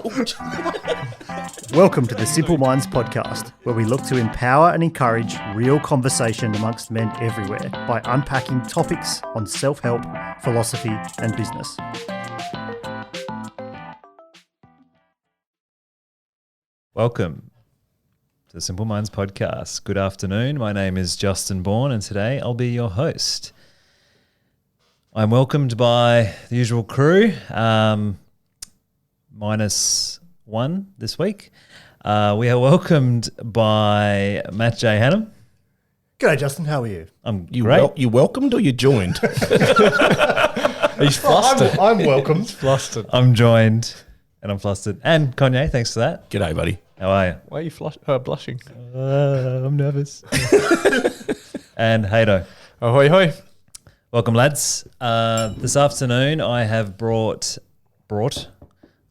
George. Welcome to the Simple Minds podcast, where we look to empower and encourage real conversation amongst men everywhere by unpacking topics on self-help, philosophy, and business. Welcome to the Simple Minds podcast. Good afternoon. My name is Justin Bourne, and today I'll be your host. I'm welcomed by the usual crew, minus one this week. We are welcomed by Matt J. Hannum. G'day, Justin. How are you? I'm great. You welcomed or you joined? He's flustered. I'm welcomed. Flustered. I'm joined, and I'm flustered. And Kanye, thanks for that. G'day, buddy. How are you? Why are you blushing? I'm nervous. And Haydo. Ahoy, hoy. Welcome, lads. This afternoon, I have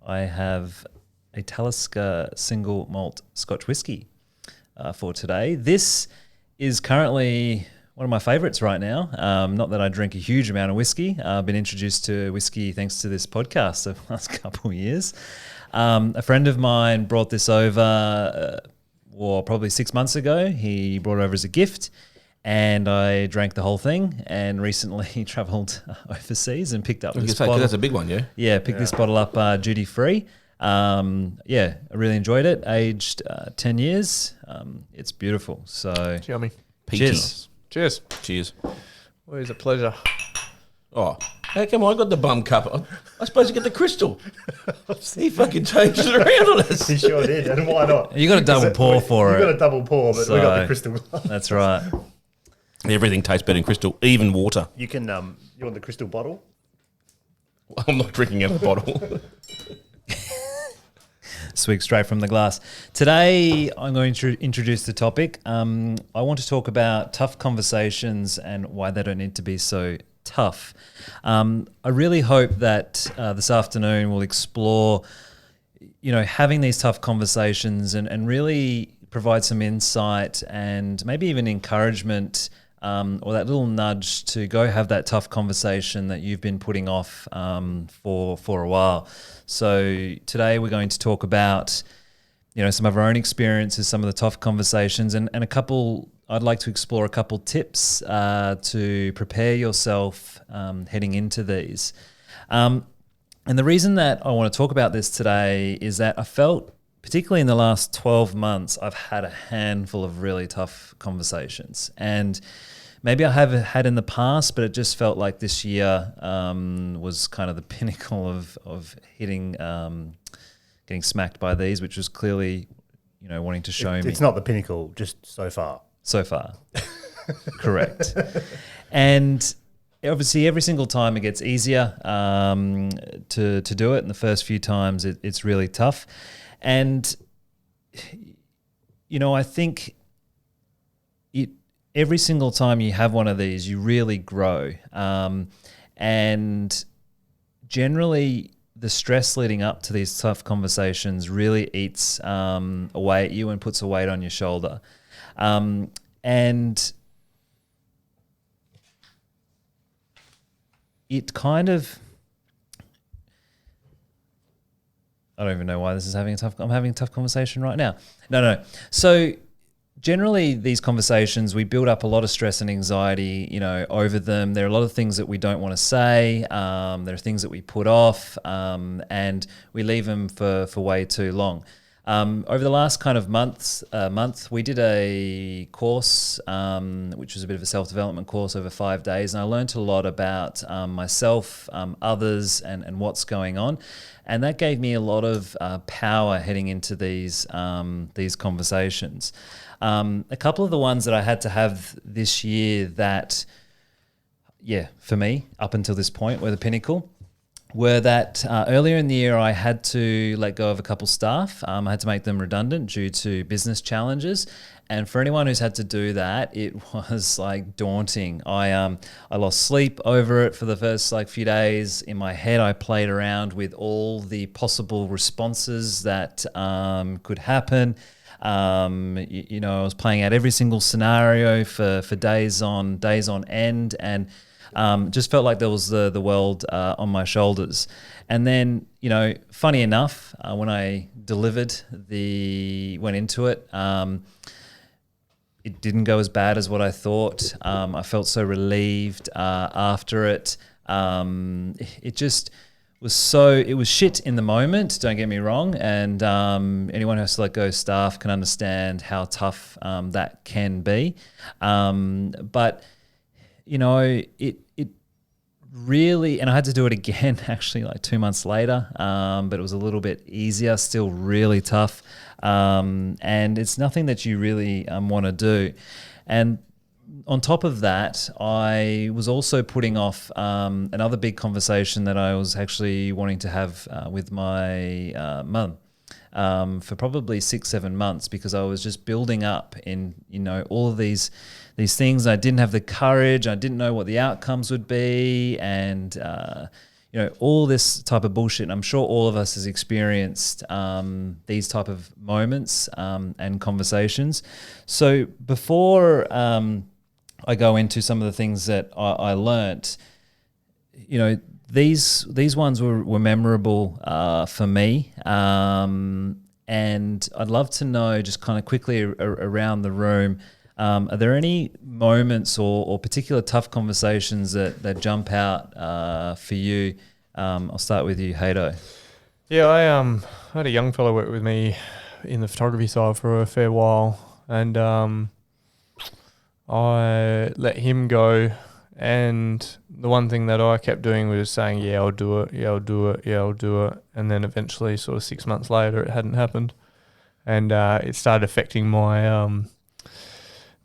I have a Talisker single malt Scotch whiskey for today. This is currently one of my favourites right now. Not that I drink a huge amount of whiskey. I've been introduced to whiskey thanks to this podcast over the last couple of years. A friend of mine brought this over, probably 6 months ago. He brought it over as a gift. And I drank the whole thing, and recently travelled overseas and picked up this bottle. That's a big one, yeah? Yeah, picked this bottle up duty free. I really enjoyed it. Aged 10 years. It's beautiful. So Yummy. cheers. Cheers. Cheers. Always a pleasure. Oh, how come I got the bum cup? I suppose you get the crystal. He fucking changed it around on us. He sure did, and why not? You got a double pour for it. You got a double pour, but we got the crystal. That's right. Everything tastes better in crystal, even water. You can, you want the crystal bottle? I'm not drinking out of the bottle. Swig straight from the glass. Today, I'm going to introduce the topic. I want to talk about tough conversations and why they don't need to be so tough. I really hope that this afternoon we'll explore, having these tough conversations and really provide some insight and maybe even encouragement or that little nudge to go have that tough conversation that you've been putting off for a while. So today we're going to talk about, some of our own experiences, some of the tough conversations, and a couple. I'd like to explore a couple tips to prepare yourself heading into these. And the reason that I want to talk about this today is that I felt, particularly in the last 12 months, I've had a handful of really tough conversations. And maybe I have had in the past, but it just felt like this year was kind of the pinnacle of hitting, getting smacked by these, which was clearly, wanting to show me. It's not the pinnacle, just so far. So far. Correct. And obviously every single time it gets easier to do it. And the first few times it's really tough. And, I think every single time you have one of these, you really grow. And generally the stress leading up to these tough conversations really eats away at you and puts a weight on your shoulder. And it kind of, I don't even know why this is I'm having a tough conversation right now. No. So generally these conversations, we build up a lot of stress and anxiety, over them. There are a lot of things that we don't want to say. There are things that we put off, and we leave them for way too long. Over the last kind of month, we did a course, which was a bit of a self-development course over 5 days, and I learned a lot about myself, others, and what's going on, and that gave me a lot of power heading into these conversations. A couple of the ones that I had to have this year that, for me, up until this point, were the pinnacle. Were that earlier in the year I had to let go of a couple staff. I had to make them redundant due to business challenges. And for anyone who's had to do that, it was like daunting. I lost sleep over it for the first few days. In my head, I played around with all the possible responses that could happen. I was playing out every single scenario for days on end, and Just felt like there was the world on my shoulders. And then, funny enough, when I went into it, it didn't go as bad as what I thought. I felt so relieved after it. It just it was shit in the moment, don't get me wrong. And anyone who has to let go staff can understand how tough that can be. But, it really, and I had to do it again actually like 2 months later, but it was a little bit easier, still really tough. And it's nothing that you really want to do. And on top of that, I was also putting off another big conversation that I was actually wanting to have with my mum for probably 6-7 months, because I was just building up in, all of these things. I didn't have the courage. I didn't know what the outcomes would be, and all this type of bullshit. And I'm sure all of us has experienced these type of moments and conversations. So before I go into some of the things that I learnt, these ones were memorable for me. And I'd love to know, just kind of quickly around the room, are there any moments or particular tough conversations that jump out for you? I'll start with you, Hato. Yeah, I had a young fellow work with me in the photography side for a fair while, and I let him go. And the one thing that I kept doing was saying, yeah, I'll do it, yeah, I'll do it, yeah, I'll do it. And then eventually, sort of 6 months later, it hadn't happened. And it started affecting my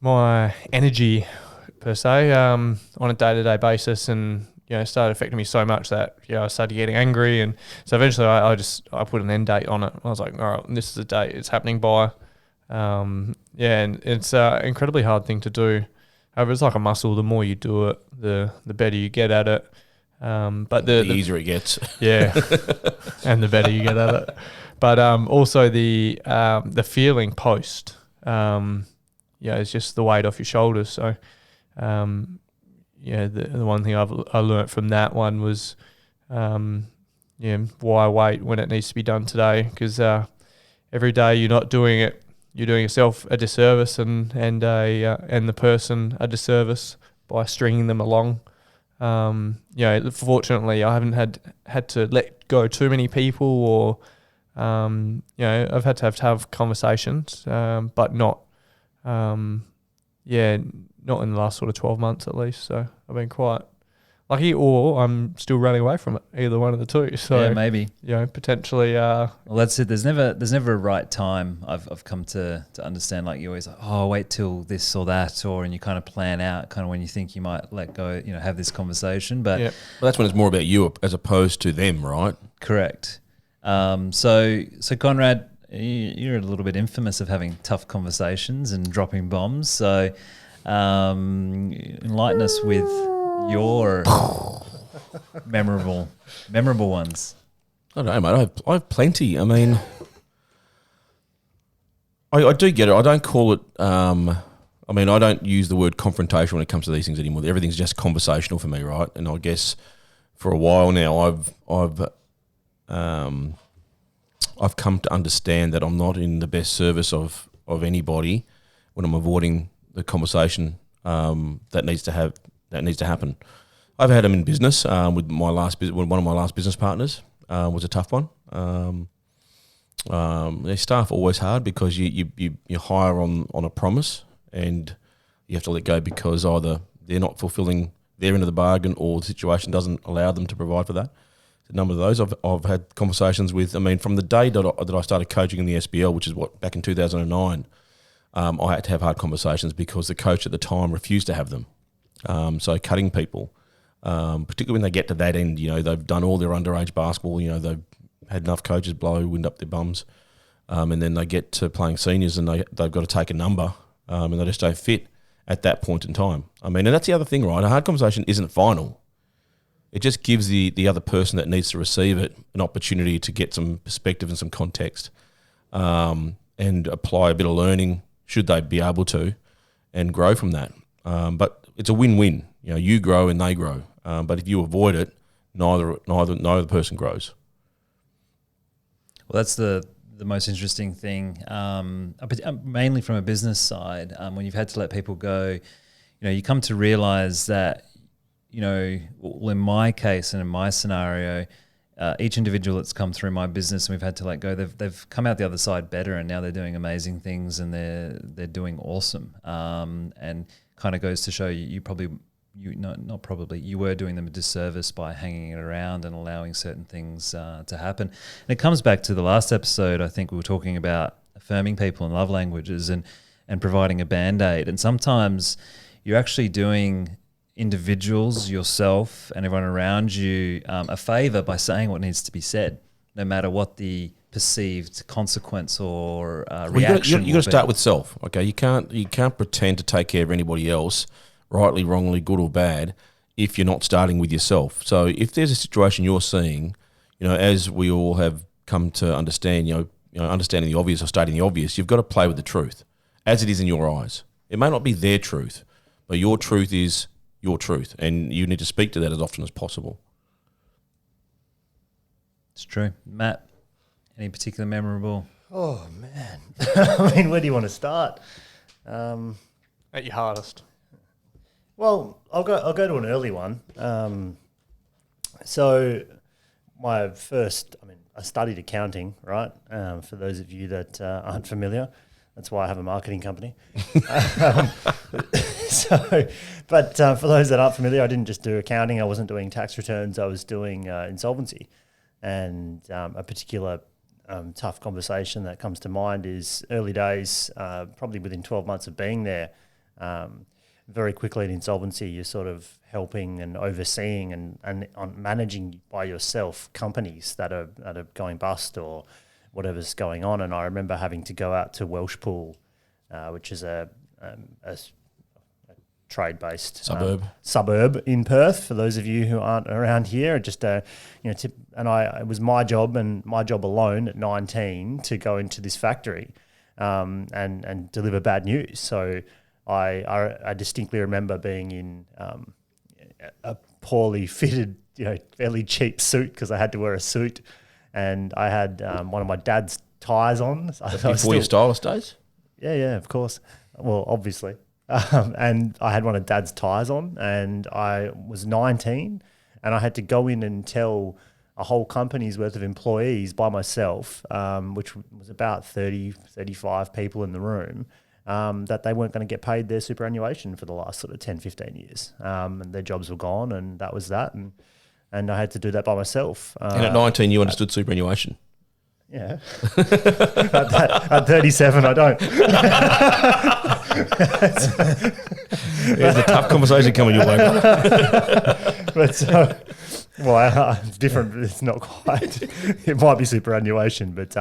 my energy, per se, on a day-to-day basis. And, it started affecting me so much that, I started getting angry. And so eventually I put an end date on it. I was like, all right, this is the date it's happening by. And it's an incredibly hard thing to do. However, it's like a muscle. The more you do it, the better you get at it. But the easier it gets. Yeah, and the better you get at it. But also the feeling post, it's just the weight off your shoulders. So, the one thing I learnt from that one was, why wait when it needs to be done today? Because every day you're not doing it, you're doing yourself a disservice and the person a disservice by stringing them along. Fortunately, I haven't had to let go too many people, or I've had to have conversations, but not not in the last sort of 12 months at least. So I've been quite lucky, or I'm still running away from it. Either one of the two. So yeah, maybe. Potentially. Well, that's it. There's never a right time. I've come to understand. Like, you always like, wait till this or that, and you kind of plan out kind of when you think you might let go. Have this conversation. But well, that's when it's more about you as opposed to them, right? Correct. So Conrad, you're a little bit infamous of having tough conversations and dropping bombs. So enlighten us with your memorable ones. I don't know, mate. I have plenty. I mean, I do get it. I don't call it. I don't use the word confrontation when it comes to these things anymore. Everything's just conversational for me, right? And I guess for a while now, I've come to understand that I'm not in the best service of anybody when I'm avoiding the conversation that needs to happen. I've had them in business with one of my last business partners was a tough one. Their staff are always hard because you hire on a promise, and you have to let go because either they're not fulfilling their end of the bargain or the situation doesn't allow them to provide for that. A number of those I've had conversations with. I mean, from the day that I started coaching in the SBL, which is back in 2009, I had to have hard conversations because the coach at the time refused to have them. So cutting people, particularly when they get to that end, they've done all their underage basketball, they've had enough coaches blow wind up their bums, and then they get to playing seniors and they've got to take a number, and they just don't fit at that point in time. I mean, and that's the other thing, right? A hard conversation isn't final. It just gives the other person that needs to receive it an opportunity to get some perspective and some context, and apply a bit of learning, should they be able to, and grow from that. But it's a win-win. you grow and they grow. But if you avoid it, neither person grows. Well, that's the most interesting thing, mainly from a business side. When you've had to let people go, you come to realize that, well, in my case and in my scenario, each individual that's come through my business and we've had to let go, they've come out the other side better, and now they're doing amazing things and they're doing awesome. And kind of goes to show you were doing them a disservice by hanging it around and allowing certain things to happen. And it comes back to the last episode. I think we were talking about affirming people in love languages and providing a Band-Aid. And sometimes you're actually doing individuals, yourself and everyone around you a favor by saying what needs to be said, no matter what the perceived consequence or reaction. You got to start with self. Okay, you can't pretend to take care of anybody else, rightly, wrongly, good or bad, if you're not starting with yourself. So if there's a situation you're seeing, as we all have come to understand, understanding the obvious or stating the obvious, you've got to play with the truth as it is in your eyes. It may not be their truth, but your truth is your truth, and you need to speak to that as often as possible. It's true. Matt, any particular memorable? Oh, man. I mean, where do you want to start? At your hardest. Well, I'll go to an early one. So my first, I studied accounting, right? For those of you that aren't familiar, that's why I have a marketing company. But for those that aren't familiar, I didn't just do accounting. I wasn't doing tax returns. I was doing insolvency. And a particular tough conversation that comes to mind is early days, probably within 12 months of being there. Very quickly in insolvency, you're sort of helping and overseeing and on managing by yourself companies that are going bust or whatever's going on. And I remember having to go out to Welshpool, which is a trade-based suburb in Perth. For those of you who aren't around here, it was my job and my job alone at 19 to go into this factory and deliver bad news. So I distinctly remember being in a poorly fitted, fairly cheap suit because I had to wear a suit, and I had one of my dad's ties on. Before your stylist days? Yeah, of course. Well, obviously. And I had one of Dad's ties on, and I was 19, and I had to go in and tell a whole company's worth of employees by myself, which was about 30, 35 people in the room, that they weren't going to get paid their superannuation for the last sort of 10, 15 years. And their jobs were gone, and that was that. And I had to do that by myself. And at 19, you understood superannuation? Yeah. At 37, I don't. There's a tough conversation coming your way. But it's different. It's not quite. It might be superannuation, but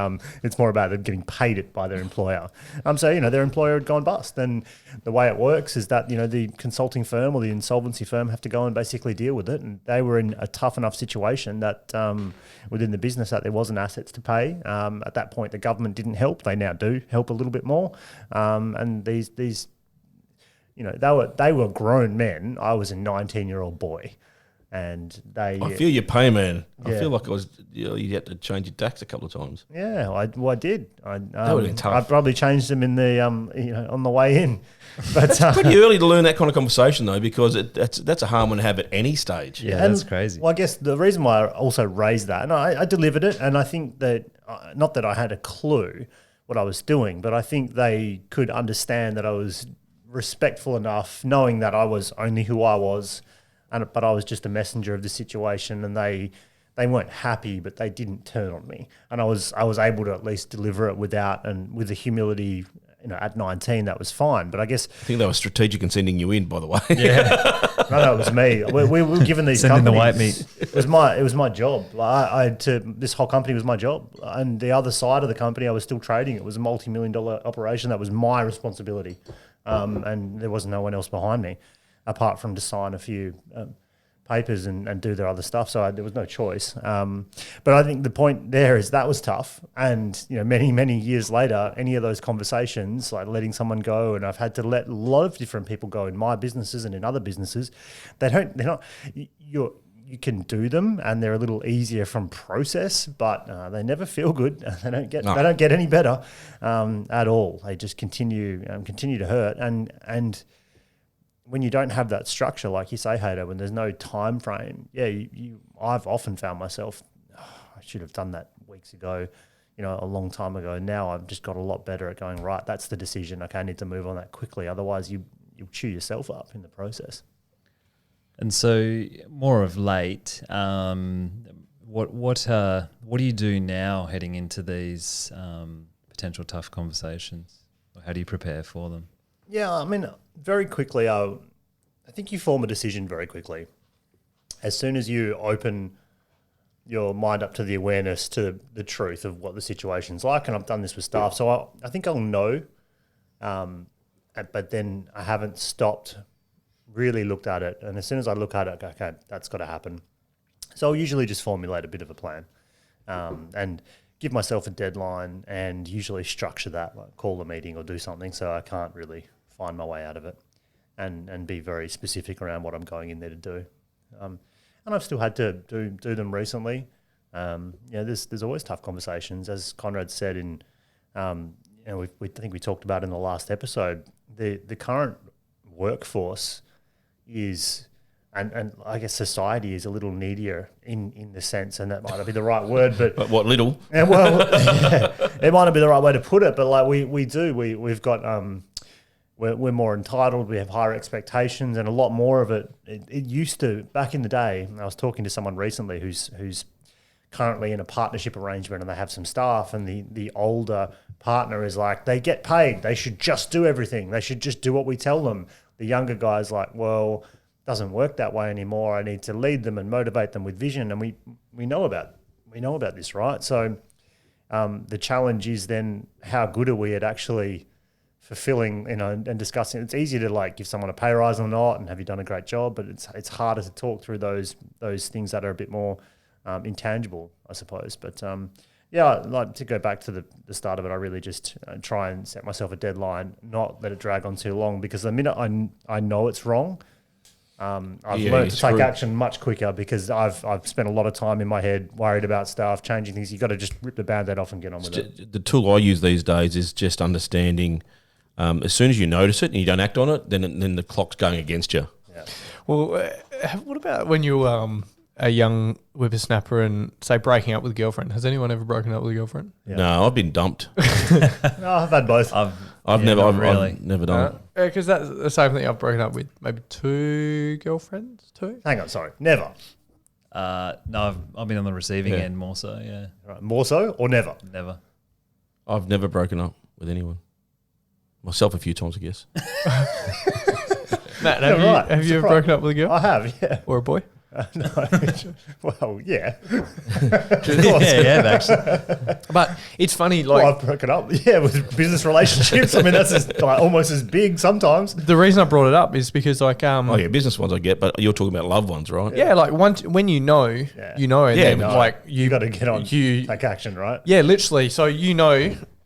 it's more about them getting paid it by their employer. So their employer had gone bust, and the way it works is that the consulting firm or the insolvency firm have to go and basically deal with it. And they were in a tough enough situation that within the business that there wasn't assets to pay. At that point, the government didn't help. They now do help a little bit more. And these they were grown men. I was a 19-year-old boy. And I feel your pain, man. Yeah. I feel like you had to change your tax a couple of times. Yeah, I did. That would have been tough. I probably changed them in the on the way in. But it's pretty early to learn that kind of conversation though, because that's a hard one to have at any stage. Yeah, that's crazy. Well, I guess the reason why I also raised that, and I delivered it, and I think that not that I had a clue what I was doing, but I think they could understand that I was respectful enough, knowing that I was only who I was. But I was just a messenger of the situation, and they weren't happy, but they didn't turn on me, and I was able to at least deliver it with the humility. At 19, that was fine. But I guess I think they were strategic in sending you in, by the way. Yeah, no, it was me. We were given these sending companies. the white meat. It was my job. This whole company was my job, and the other side of the company, I was still trading. It was a multi-million-dollar operation that was my responsibility, and there was no one else behind me, apart from to sign a few papers and do their other stuff. So there was no choice. But I think the point there is that was tough. And, many, many years later, any of those conversations, like letting someone go, and I've had to let a lot of different people go in my businesses and in other businesses, you can do them and they're a little easier from process, but they never feel good. They don't get any better at all. They just continue to hurt. And when you don't have that structure, like you say, Hayder, when there's no time frame, I've often found myself, I should have done that weeks ago, a long time ago. Now I've just got a lot better at going, right, that's the decision. Okay, I need to move on that quickly. Otherwise you'll chew yourself up in the process. And so, more of late, what do you do now heading into these potential tough conversations? Or how do you prepare for them? Yeah, I mean, very quickly, I think you form a decision very quickly. As soon as you open your mind up to the awareness, to the truth of what the situation's like, and I've done this with staff, so I think I'll know, but then I haven't stopped, really looked at it, and as soon as I look at it, I go, okay, that's got to happen. So I'll usually just formulate a bit of a plan and give myself a deadline, and usually structure that, like call a meeting or do something so I can't really find my way out of it, and be very specific around what I'm going in there to do. And I've still had to do them recently. There's always tough conversations, as Conrad said in, I think we talked about in the last episode, the current workforce is, and I guess society is a little needier in the sense, and that might not be the right word, but what little? It might not be the right way to put it, but like we've got we're more entitled, we have higher expectations, and a lot more of it. It used to, back in the day, I was talking to someone recently who's currently in a partnership arrangement, and they have some staff, and the older partner is like, they get paid, they should just do everything, they should just do what we tell them. The younger guy's like, well, it doesn't work that way anymore. I need to lead them and motivate them with vision. And we know about this, right? So the challenge is then, how good are we at actually fulfilling, and discussing. It's easy to like give someone a pay rise or not, and have you done a great job, but it's harder to talk through those things that are a bit more intangible, I suppose. But like to go back to the start of it, I really just try and set myself a deadline, not let it drag on too long, because the minute I know it's wrong, I've learned to take action much quicker, because I've spent a lot of time in my head worried about stuff, changing things. You've got to just rip the Band-Aid off and get on with it. The tool I use these days is just understanding, as soon as you notice it and you don't act on it, then the clock's going against you. Yeah. Well, what about when you a young whippersnapper and say breaking up with a girlfriend? Has anyone ever broken up with a girlfriend? Yeah. No, I've been dumped. No, I've had both. I've never done it. Because that's the same thing. I've broken up with maybe 2 girlfriends. 2? Hang on, sorry, never. No, I've been on the receiving end more so. Yeah, Right. More so or never? never. I've never broken up with anyone. Myself a few times, I guess. Matt, Yeah, have you ever broken up with a girl I have, yeah. or a boy? No. Well, yeah. Yeah, actually. But it's funny, like Well, I've broken up, with business relationships. I mean, that's almost as big sometimes. the reason I brought it up is because like Oh yeah, business ones I get, but you're talking about loved ones, right? yeah, like when you know, and then no. like You got to get on, take action, right? Yeah, literally. So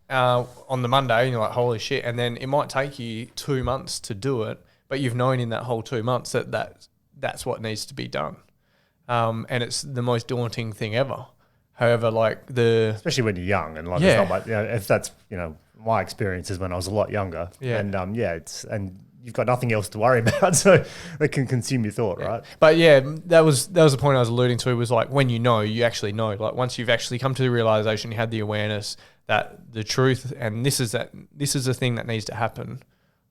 on the Monday, and you're like, holy shit. And then it might take you 2 months to do it, but you've known in that whole 2 months that's what needs to be done. And it's the most daunting thing ever. However, like especially when you're young, and like, Yeah. it's not like, if that's, my experience is when I was a lot younger, Yeah. and and you've got nothing else to worry about, so it can consume your thought, right? But yeah, that was the point I was alluding to, was like when you actually know, like once you've actually come to the realization, you had the awareness that the truth, and this is a thing that needs to happen.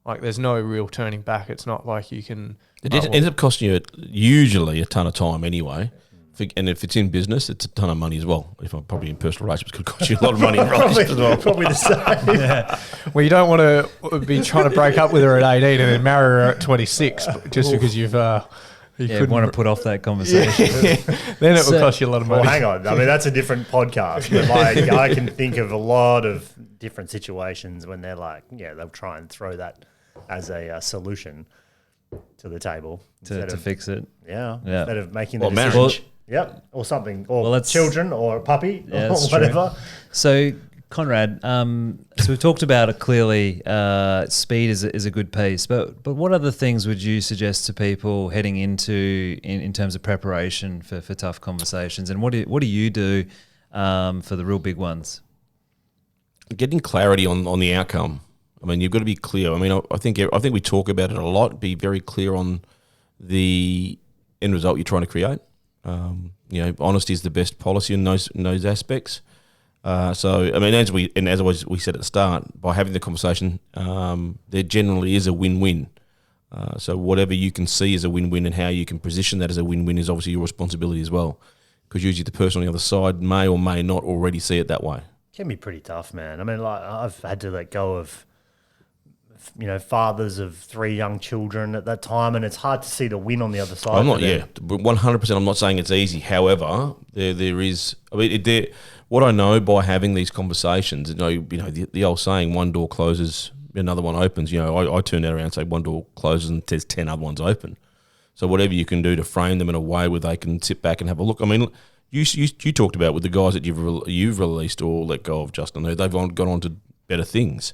Like there's no real turning back. It's not like you can. It ends up costing you usually a ton of time anyway. And if it's in business, it's a ton of money as well. If I'm probably in personal relationships, it could cost you a lot of money in relationships as well. Probably the same. Well, you don't want to be trying to break up with her at 18 and then marry her at 26 just because you want to put off that conversation. Then it will cost you a lot of money. Well, hang on. I mean, that's a different podcast. But like, I can think of a lot of different situations when they're like, they'll try and throw that as a solution. to the table to fix it. Yeah. Yeah. Instead of making the Or decision. marriage. Yep. Or something. Or Well, that's- children or a puppy Yeah, or that's true. whatever. So, Conrad, so we've talked about it clearly. Speed is a good piece, but what other things would you suggest to people heading into in terms of preparation for tough conversations? And what do you do for the real big ones? Getting clarity on the outcome. I mean, you've got to be clear. I mean, I think we talk about it a lot. Be very clear on the end result you're trying to create. Honesty is the best policy in those aspects. So, I mean, as we said at the start, by having the conversation, there generally is a win-win. So whatever you can see as a win-win and how you can position that as a win-win is obviously your responsibility as well. Because usually the person on the other side may or may not already see it that way. Can be pretty tough, man. I mean, like I've had to let go of, fathers of 3 young children at that time, and it's hard to see the win on the other side. I'm not, 100%. I'm not saying it's easy. However, there is. I mean, what I know by having these conversations, the old saying, one door closes, another one opens. I turn that around and say one door closes and there's 10 other ones open. So whatever you can do to frame them in a way where they can sit back and have a look. I mean, you talked about with the guys that you've released or let go of, Justin. They've gone on to better things.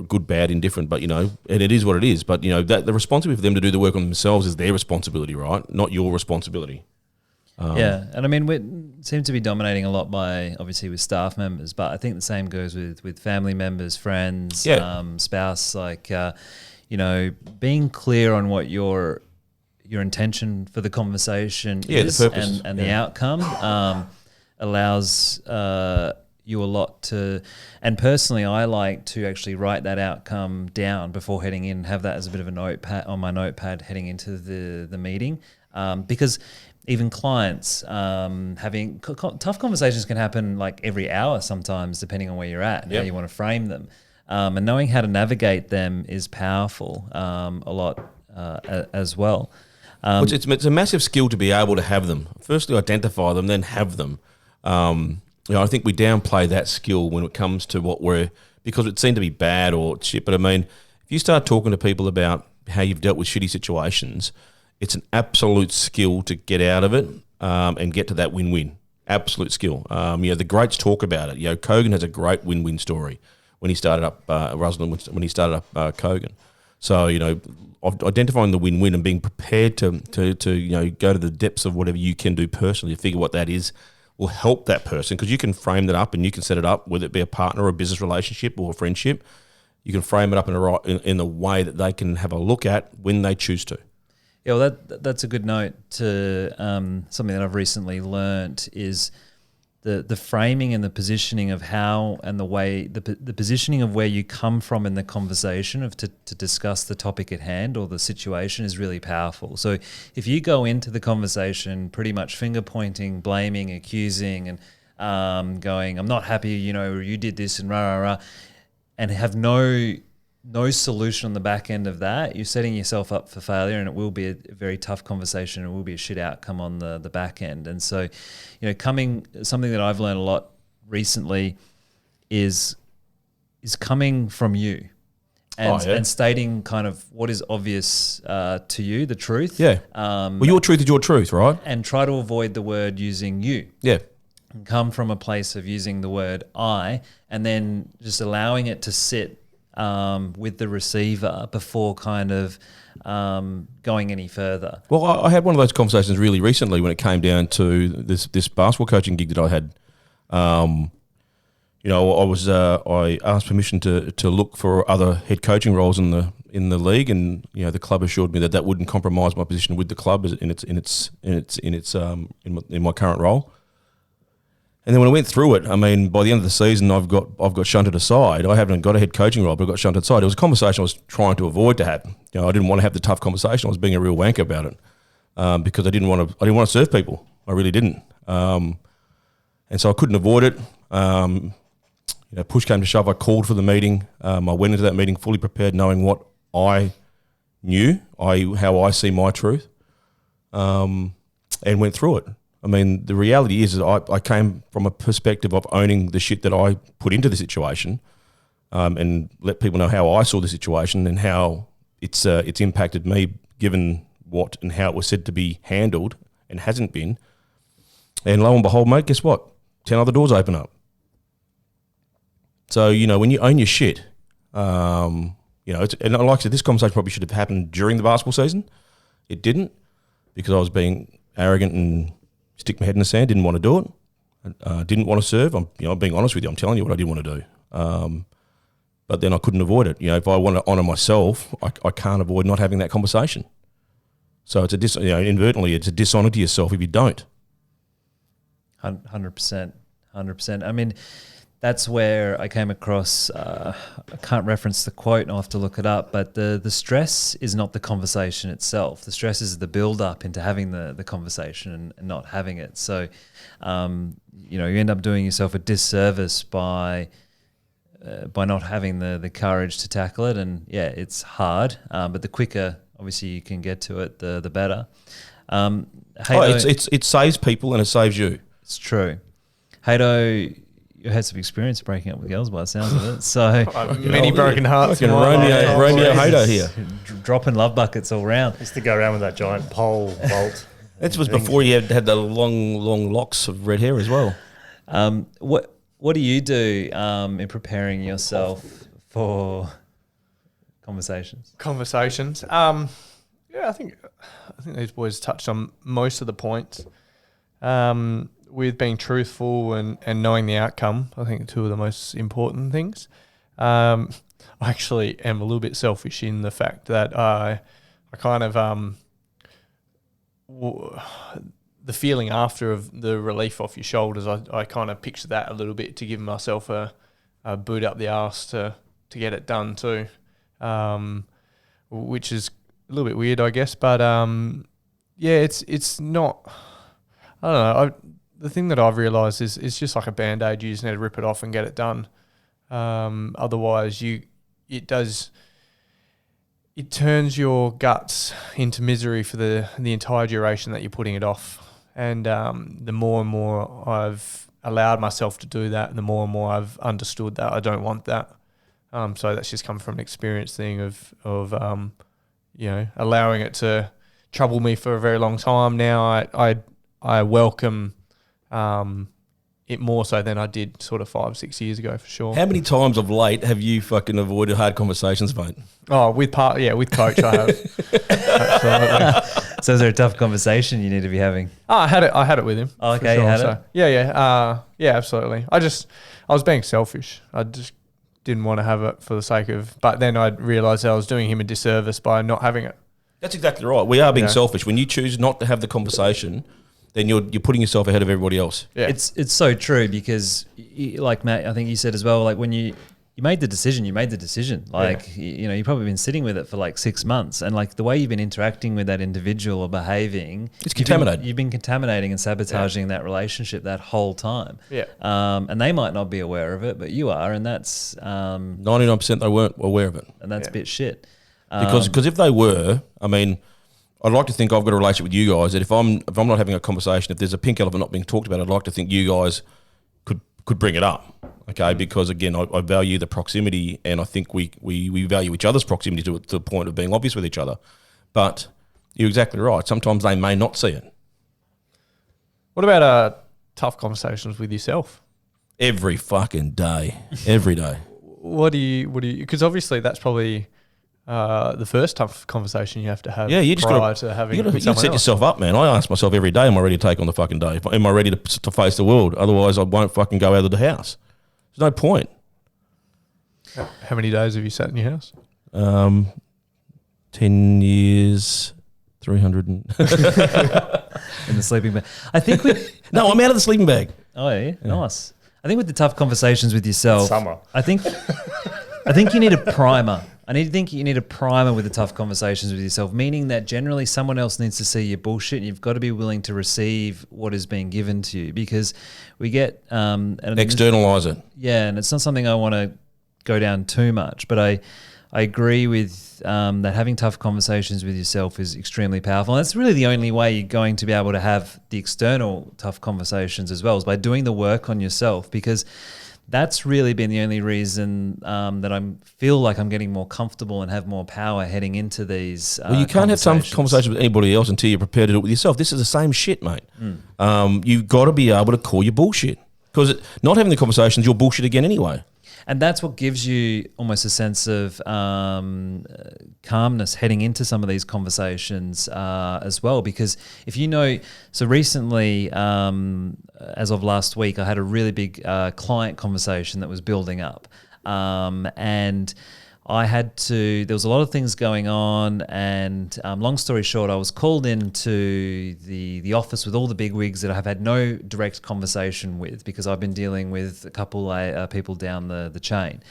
Good, bad, indifferent, but and it is what it is. But that the responsibility for them to do the work on themselves is their responsibility, right? Not your responsibility. And I mean, we seem to be dominating a lot by obviously with staff members, but I think the same goes with family members, friends, spouse. Like, being clear on what your intention for the conversation is, the purpose, and the outcome allows you a lot to. And personally, I like to actually write that outcome down before heading in, have that as a bit of a notepad on my notepad heading into the meeting, because even clients having tough conversations can happen like every hour sometimes, depending on where you're at and how you want to frame them. And knowing how to navigate them is powerful a lot as well. It's a massive skill to be able to have them. Firstly, identify them, then have them. I think we downplay that skill when it comes to because it seemed to be bad or shit. But I mean, if you start talking to people about how you've dealt with shitty situations, it's an absolute skill to get out of it and get to that win-win. Absolute skill. The greats talk about it. Kogan has a great win-win story when he started up when he started up Kogan. So identifying the win-win and being prepared to go to the depths of whatever you can do personally to figure what that is will help that person, because you can frame that up and you can set it up, whether it be a partner or a business relationship or a friendship. You can frame it up in a way that they can have a look at when they choose to. Yeah, well, that's a good note to something that I've recently learnt is the framing and the positioning of how and the way the positioning of where you come from in the conversation to discuss the topic at hand or the situation is really powerful. So if you go into the conversation pretty much finger pointing, blaming, accusing, and going, I'm not happy, you did this and rah, rah, rah, and have no solution on the back end of that, you're setting yourself up for failure, and it will be a very tough conversation. It will be a shit outcome on the back end. And so, something that I've learned a lot recently is coming from you and stating kind of what is obvious to you, the truth. Yeah. Your truth is your truth, right? And try to avoid the word using you. Yeah. And come from a place of using the word I, and then just allowing it to sit with the receiver before kind of going any further. Well, I had one of those conversations really recently when it came down to this basketball coaching gig that I had. I asked permission to look for other head coaching roles in the league, and the club assured me that wouldn't compromise my position with the club in my current role. And then when I went through it, I mean, by the end of the season, I've got shunted aside. I haven't got a head coaching role, but I got shunted aside. It was a conversation I was trying to avoid to have. I didn't want to have the tough conversation. I was being a real wanker about it because I didn't want to serve people. I really didn't. And so I couldn't avoid it. Push came to shove. I called for the meeting. I went into that meeting fully prepared, knowing what I knew, how I see my truth, and went through it. I mean, the reality is that I came from a perspective of owning the shit that I put into the situation, and let people know how I saw the situation and how it's impacted me given what and how it was said to be handled and hasn't been. And lo and behold, mate, guess what? 10 other doors open up. So, when you own your shit, and like I said, this conversation probably should have happened during the basketball season. It didn't, because I was being arrogant and stick my head in the sand, didn't want to do it. Didn't want to serve. I'm being honest with you. I'm telling you what I didn't want to do. But then I couldn't avoid it. If I want to honour myself, I can't avoid not having that conversation. So it's inadvertently, it's a dishonour to yourself if you don't. 100%. I mean, that's where I came across, I can't reference the quote and I'll have to look it up, but the stress is not the conversation itself. The stress is the build-up into having the conversation and not having it. So, you end up doing yourself a disservice by not having the courage to tackle it. And, yeah, it's hard, but the quicker, obviously, you can get to it, the better. It saves people and it saves you. It's true. Hato, you had some experience breaking up with girls by the sounds of it. So many broken hearts. Romeo Hato here. Dropping love buckets all round. Used to go around with that giant pole vault. That was before you had the long locks of red hair as well. What do you do in preparing yourself for conversations? I think these boys touched on most of the points. With being truthful and knowing the outcome, I think two of the most important things. I actually am a little bit selfish in the fact that I kind of the feeling after of the relief off your shoulders, I kind of picture that a little bit to give myself a boot up the arse to get it done too, which is a little bit weird, I guess. But it's not. I don't know. The thing that I've realised is it's just like a Band-Aid. You just need to rip it off and get it done. Otherwise, it turns your guts into misery for the entire duration that you're putting it off. And the more and more I've allowed myself to do that, the more and more I've understood that I don't want that. So that's just come from an experience thing of allowing it to trouble me for a very long time. Now I welcome it more so than I did sort of 5-6 years ago for sure. How many times of late have you fucking avoided hard conversations, mate? Oh, with coach I have. Absolutely. So is there a tough conversation you need to be having? Oh, I had it with him. Oh, okay, sure. you had it? Yeah, absolutely. I was being selfish. I just didn't want to have it for the sake of, but then I realised I was doing him a disservice by not having it. That's exactly right. We are being selfish. When you choose not to have the conversation, then you're putting yourself ahead of everybody else. Yeah. It's so true because, like Matt, I think you said as well, like when you made the decision, Like, you've probably been sitting with it for like 6 months, and like the way you've been interacting with that individual or behaving, it's contaminated. You've been contaminating and sabotaging that relationship that whole time. Yeah. And they might not be aware of it, but you are, and that's 99% they weren't aware of it, and that's a bit shit. Because if they were, I mean, I'd like to think I've got a relationship with you guys that if I'm not having a conversation, if there's a pink elephant not being talked about, I'd like to think you guys could bring it up, okay? Because again, I value the proximity, and I think we value each other's proximity to the point of being obvious with each other. But you're exactly right. Sometimes they may not see it. What about tough conversations with yourself? Every fucking day, every day. What do you? Because obviously that's probably the first tough conversation you have to have. Yeah, you just prior to having. You got to set yourself up, man. I ask myself every day, am I ready to take on the fucking day? Am I ready to face the world? Otherwise, I won't fucking go out of the house. There's no point. How many days have you sat in your house? 10 years, 300 and in the sleeping bag. I think no, I'm out of the sleeping bag. Oh yeah, nice. I think with the tough conversations with yourself, Summer. I think you need a primer. think you need a primer with the tough conversations with yourself, meaning that generally someone else needs to see your bullshit, and you've got to be willing to receive what is being given to you, because we get externalize it. Yeah, and it's not something I want to go down too much, but I agree with that having tough conversations with yourself is extremely powerful. And that's really the only way you're going to be able to have the external tough conversations as well, is by doing the work on yourself, because that's really been the only reason that I feel like I'm getting more comfortable and have more power heading into these. Well, you can't have some conversation with anybody else until you're prepared to do it with yourself. This is the same shit, mate. You've got to be able to call your bullshit, because not having the conversations, you're bullshit again anyway. And that's what gives you almost a sense of calmness heading into some of these conversations as well. Because if you know, so recently, as of last week, I had a really big client conversation that was building up. And I had to, there was a lot of things going on, and long story short, I was called into the office with all the bigwigs that I have had no direct conversation with, because I've been dealing with a couple people down the chain.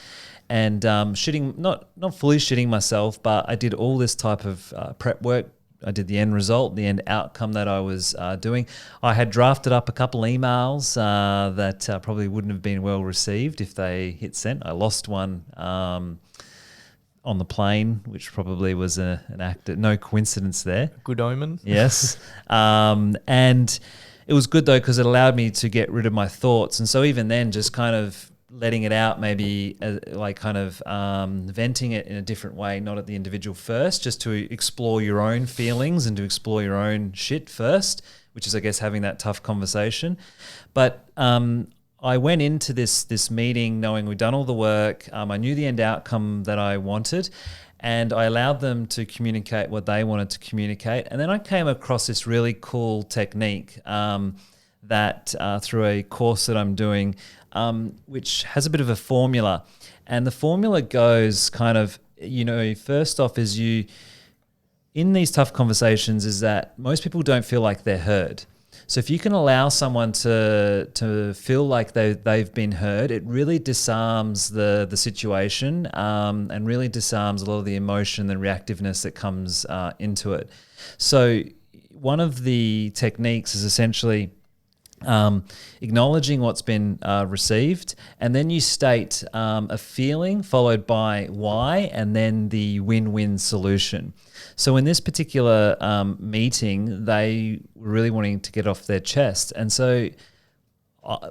And shitting, not fully shitting myself, but I did all this type of prep work. I did the end result, the end outcome that I was doing. I had drafted up a couple emails that probably wouldn't have been well received if they hit sent. I lost one on the plane, which probably was an act, no coincidence there. Good omen. Yes. And it was good though, because it allowed me to get rid of my thoughts. And so even then, just kind of letting it out, maybe venting it in a different way, not at the individual first, just to explore your own feelings and to explore your own shit first, which is, I guess, having that tough conversation. But I went into this meeting knowing we'd done all the work. I knew the end outcome that I wanted, and I allowed them to communicate what they wanted to communicate. And then I came across this really cool technique that through a course that I'm doing, which has a bit of a formula. And the formula goes kind of, first off is in these tough conversations is that most people don't feel like they're heard. So if you can allow someone to feel like they've been heard, it really disarms the situation and really disarms a lot of the emotion and reactiveness that comes into it. So one of the techniques is essentially acknowledging what's been received, and then you state a feeling followed by why, and then the win-win solution. So in this particular meeting, they were really wanting to get off their chest. And so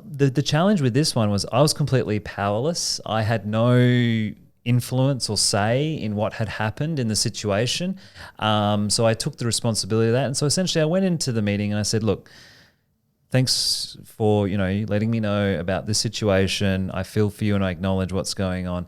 the challenge with this one was I was completely powerless. I had no influence or say in what had happened in the situation. So I took the responsibility of that. And so essentially I went into the meeting and I said, look, thanks for, letting me know about this situation. I feel for you and I acknowledge what's going on.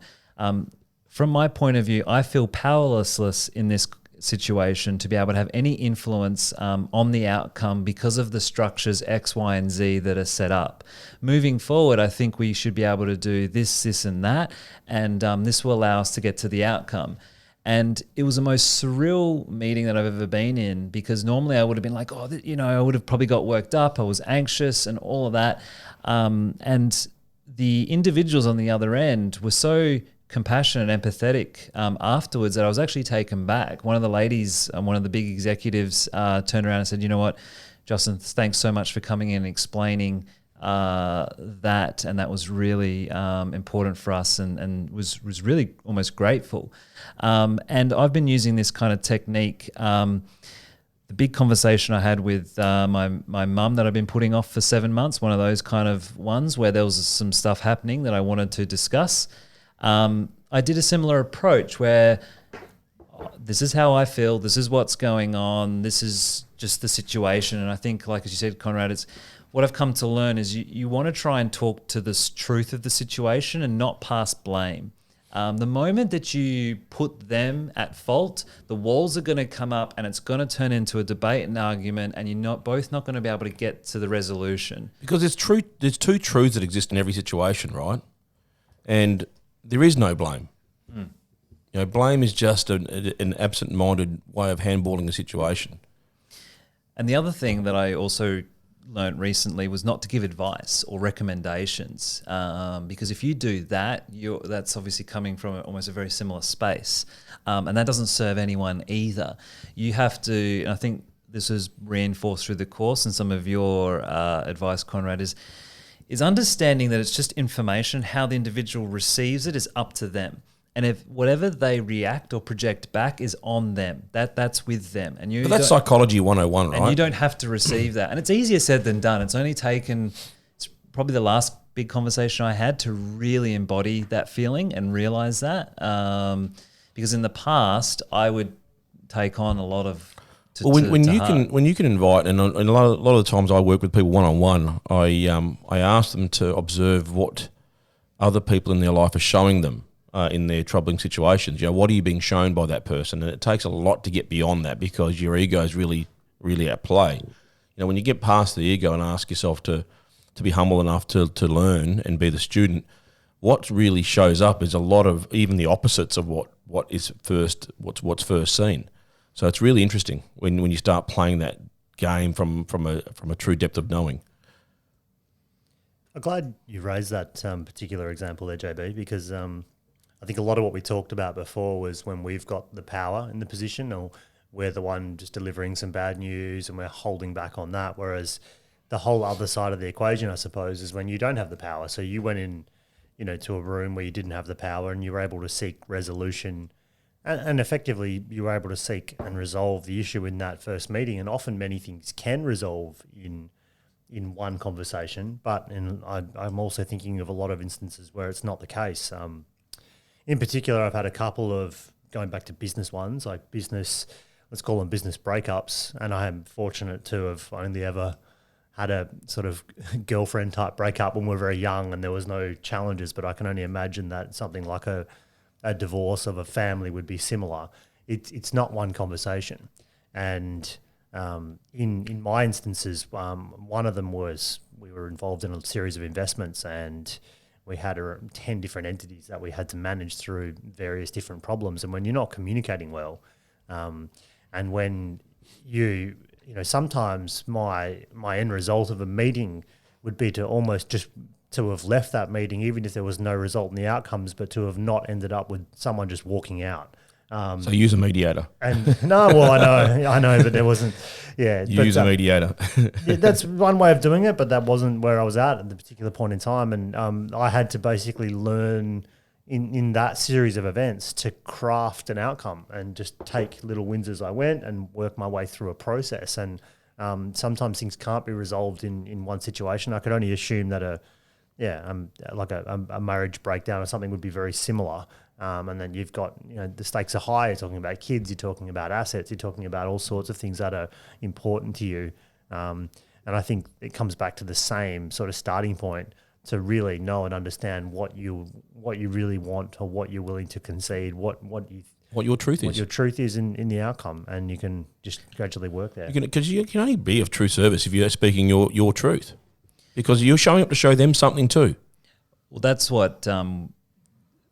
From my point of view, I feel powerless in this situation to be able to have any influence on the outcome because of the structures X, Y, and Z that are set up. Moving forward, I think we should be able to do this, and that, and this will allow us to get to the outcome. And it was the most surreal meeting that I've ever been in, because normally I would have been like, I would have probably got worked up. I was anxious and all of that. And the individuals on the other end were so compassionate and empathetic afterwards that I was actually taken back. One of the ladies, one of the big executives turned around and said, you know what, Justin, thanks so much for coming in and explaining that, and that was really important for us, and was really almost grateful. And I've been using this kind of technique. The big conversation I had with my mum that I've been putting off for 7 months, one of those kind of ones where there was some stuff happening that I wanted to discuss. I did a similar approach where this is how I feel, this is what's going on, this is just the situation. And I think, like as you said, Conrad, it's what I've come to learn is you want to try and talk to the truth of the situation and not pass blame. The moment that you put them at fault, the walls are going to come up and it's going to turn into a debate and argument, and you're both not going to be able to get to the resolution. Because there's two truths that exist in every situation, right? And there is no blame. Blame is just an absent-minded way of handballing a situation. And the other thing that I also learned recently was not to give advice or recommendations, because if you do that, that's obviously coming from almost a very similar space, and that doesn't serve anyone either. You have to, and I think this is reinforced through the course, and some of your advice, Conrad, is understanding that it's just information. How the individual receives it is up to them. And if whatever they react or project back is on them, that's with them. And but that's psychology 101, right? And you don't have to receive that. And it's easier said than done. It's only taken, it's probably the last big conversation I had to really embody that feeling and realize that. Because in the past, I would take on a lot of when you can invite, and a lot of the times I work with people one-on-one, I ask them to observe what other people in their life are showing them in their troubling situations. What are you being shown by that person? And it takes a lot to get beyond that because your ego is really, really at play. When you get past the ego and ask yourself to be humble enough to learn and be the student, what really shows up is a lot of even the opposites of what's first seen. So it's really interesting when you start playing that game from a true depth of knowing. I'm glad you raised that particular example there, JB, because I think a lot of what we talked about before was when we've got the power in the position, or we're the one just delivering some bad news and we're holding back on that. Whereas the whole other side of the equation, I suppose, is when you don't have the power. So you went in, to a room where you didn't have the power and you were able to seek resolution. And effectively, you were able to seek and resolve the issue in that first meeting. And often many things can resolve in one conversation, but I'm also thinking of a lot of instances where it's not the case. In particular, I've had a couple of, going back to business ones, like business, let's call them business breakups, and I am fortunate to have only ever had a sort of girlfriend type breakup when we were very young and there was no challenges, but I can only imagine that something like a divorce of a family would be similar. It's not one conversation. And in my instances, one of them was we were involved in a series of investments and we had 10 different entities that we had to manage through various different problems. And when you're not communicating well, and when sometimes my end result of a meeting would be to almost just to have left that meeting, even if there was no result in the outcomes, but to have not ended up with someone just walking out. So use a mediator. And no, well, I know, but there wasn't. Yeah, use a mediator. Yeah, that's one way of doing it, but that wasn't where I was at the particular point in time, and I had to basically learn in that series of events to craft an outcome and just take little wins as I went and work my way through a process. And sometimes things can't be resolved in one situation. I could only assume that like a marriage breakdown or something would be very similar. And then you've got, the stakes are high. You're talking about kids, you're talking about assets, you're talking about all sorts of things that are important to you. And I think it comes back to the same sort of starting point to really know and understand what you really want or what you're willing to concede, what your truth is in the outcome, and you can just gradually work there. Because you can only be of true service if you're speaking your truth, because you're showing up to show them something too. Well, that's what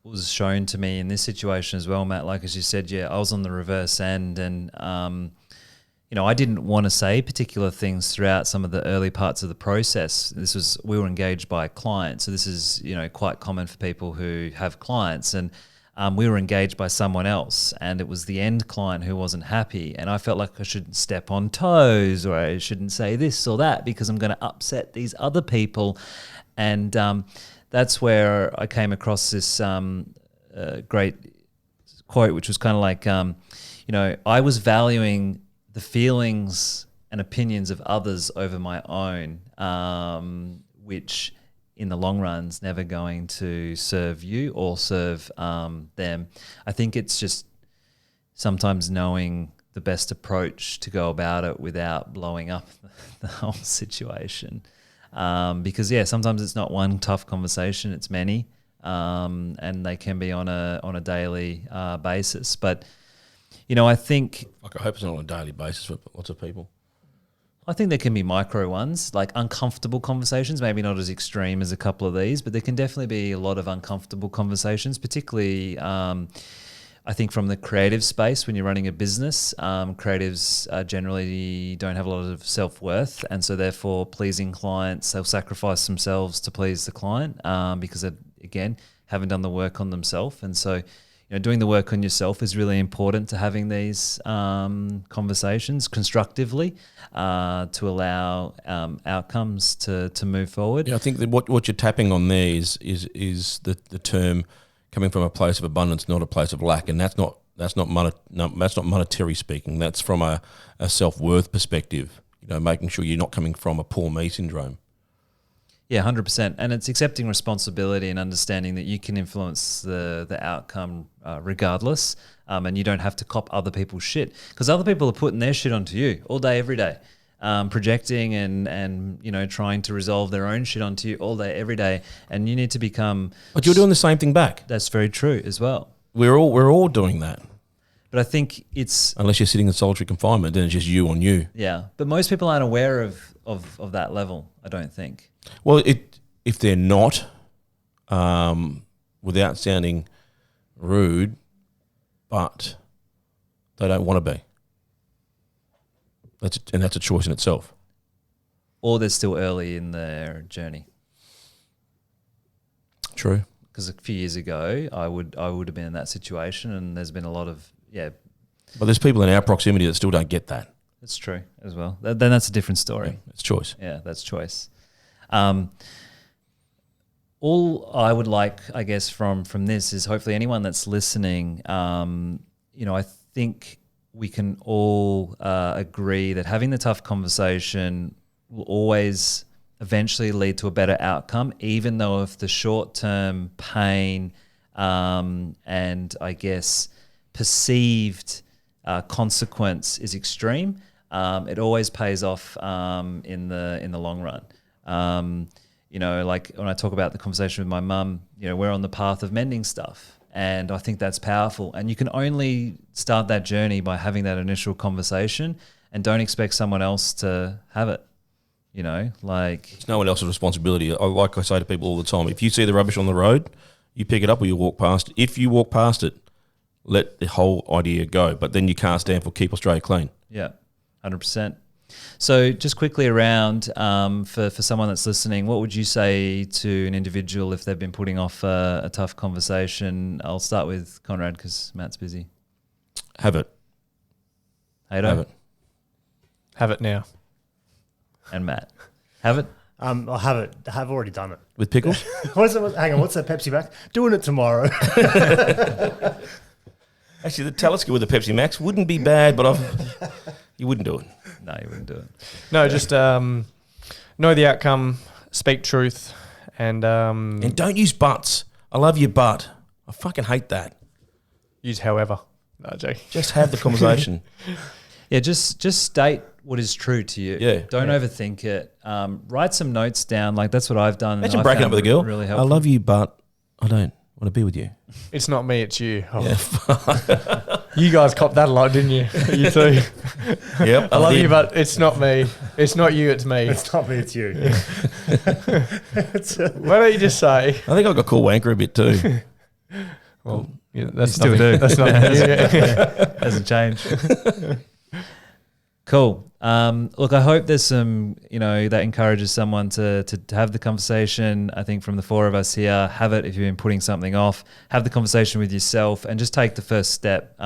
was shown to me in this situation as well, Matt. Like as you said, I was on the reverse end, and I didn't want to say particular things throughout some of the early parts of the process. We were engaged by a client, so this is quite common for people who have clients, and we were engaged by someone else, and it was the end client who wasn't happy, and I felt like I shouldn't step on toes or I shouldn't say this or that because I'm going to upset these other people, and that's where I came across this great quote, which was kind of like, I was valuing the feelings and opinions of others over my own, which in the long run is never going to serve you or serve them. I think it's just sometimes knowing the best approach to go about it without blowing up the whole situation. Because sometimes it's not one tough conversation, it's many, and they can be on a daily basis. But I think, I hope it's not on a daily basis for lots of people. I think there can be micro ones, like uncomfortable conversations, maybe not as extreme as a couple of these, but there can definitely be a lot of uncomfortable conversations, particularly I think from the creative space when you're running a business. Creatives generally don't have a lot of self-worth, and so therefore pleasing clients, they'll sacrifice themselves to please the client because they, again, haven't done the work on themselves. And so doing the work on yourself is really important to having these conversations constructively to allow outcomes to move forward. Yeah, I think that what you're tapping on there is the term coming from a place of abundance, not a place of lack, and that's not monetary speaking. That's from a self-worth perspective. Making sure you're not coming from a poor me syndrome. Yeah, 100%. And it's accepting responsibility and understanding that you can influence the outcome regardless, and you don't have to cop other people's shit, because other people are putting their shit onto you all day, every day, projecting and trying to resolve their own shit onto you all day, every day, and you need to become. But you're doing the same thing back. That's very true as well. We're all doing that. But I think it's unless you're sitting in solitary confinement, then it's just you on you. Yeah, but most people aren't aware of that level, I don't think. Well, if they're not, without sounding rude, but they don't want to be. That's a choice in itself. Or they're still early in their journey. True. Because a few years ago, I would have been in that situation, and there's been a lot of But there's people in our proximity that still don't get that. That's true as well. Then that's a different story. Yeah, it's choice. Yeah, that's choice. All I would like, I guess, from this is hopefully anyone that's listening, I think we can all agree that having the tough conversation will always eventually lead to a better outcome, even though if the short-term pain and I guess perceived consequence is extreme, it always pays off in the long run. Like when I talk about the conversation with my mum, we're on the path of mending stuff, and I think that's powerful. And you can only start that journey by having that initial conversation, and don't expect someone else to have it. It's no one else's responsibility. Like I say to people all the time, if you see the rubbish on the road, you pick it up or you walk past it. If you walk past it, let the whole idea go. But then you can't stand for keep Australia clean. Yeah, 100%. So just quickly around, for someone that's listening, what would you say to an individual if they've been putting off a tough conversation? I'll start with Conrad because Matt's busy. Have it. Hato? Have it. Have it now. And Matt. Have it? I'll have it. I've already done it. With pickles? Hang on, what's that Pepsi Max? Doing it tomorrow. Actually, the Talisker with the Pepsi Max wouldn't be bad, but you wouldn't do it. No, you wouldn't do it. No, just know the outcome, speak truth, and don't use buts. I love your butt. I fucking hate that. Use however. No, Jake. Just have the conversation. Yeah, just state what is true to you. Yeah. Don't overthink it. Write some notes down. Like that's what I've done. Imagine breaking up with a girl. Really I helpful. love you, but I don't want to be with you. It's not me, it's you. Oh. Yeah. You guys copped that a lot, didn't you? You too. Yep. I love you, but it's not me. It's not you, it's me. It's not me, it's you. Why don't you just say? I think I got called wanker a bit too. Well, yeah, that's still nothing. do. That's not Hasn't changed. Cool. Look, I hope there's some, that encourages someone to have the conversation. I think from the four of us here, have it if you've been putting something off. Have the conversation with yourself and just take the first step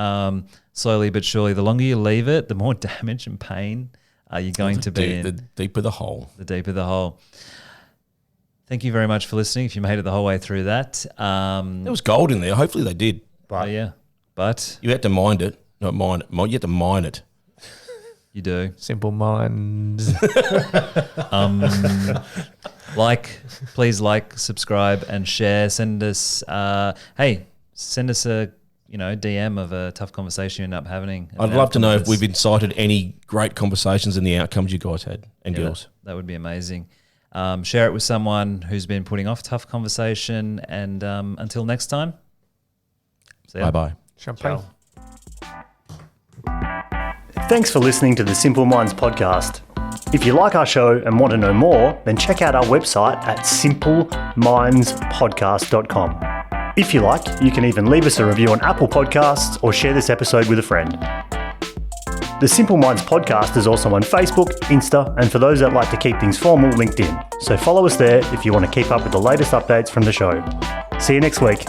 slowly but surely. The longer you leave it, the more damage and pain you're going to be in. The deeper the hole. The deeper the hole. Thank you very much for listening. If you made it the whole way through that. There was gold in there. Hopefully they did. But You had to mind it. Not mine it. You had to mine it. You do. Simple minds. Please subscribe and share. Send us a DM of a tough conversation you end up having. I'd love to know if we've incited any great conversations and the outcomes you guys had and girls. That would be amazing. Share it with someone who's been putting off a tough conversation. And until next time, see ya. Bye-bye. Champagne. Ciao. Thanks for listening to the Simple Minds podcast. If you like our show and want to know more, then check out our website at simplemindspodcast.com. If you like, you can even leave us a review on Apple Podcasts or share this episode with a friend. The Simple Minds podcast is also on Facebook, Insta, and for those that like to keep things formal, LinkedIn. So follow us there if you want to keep up with the latest updates from the show. See you next week.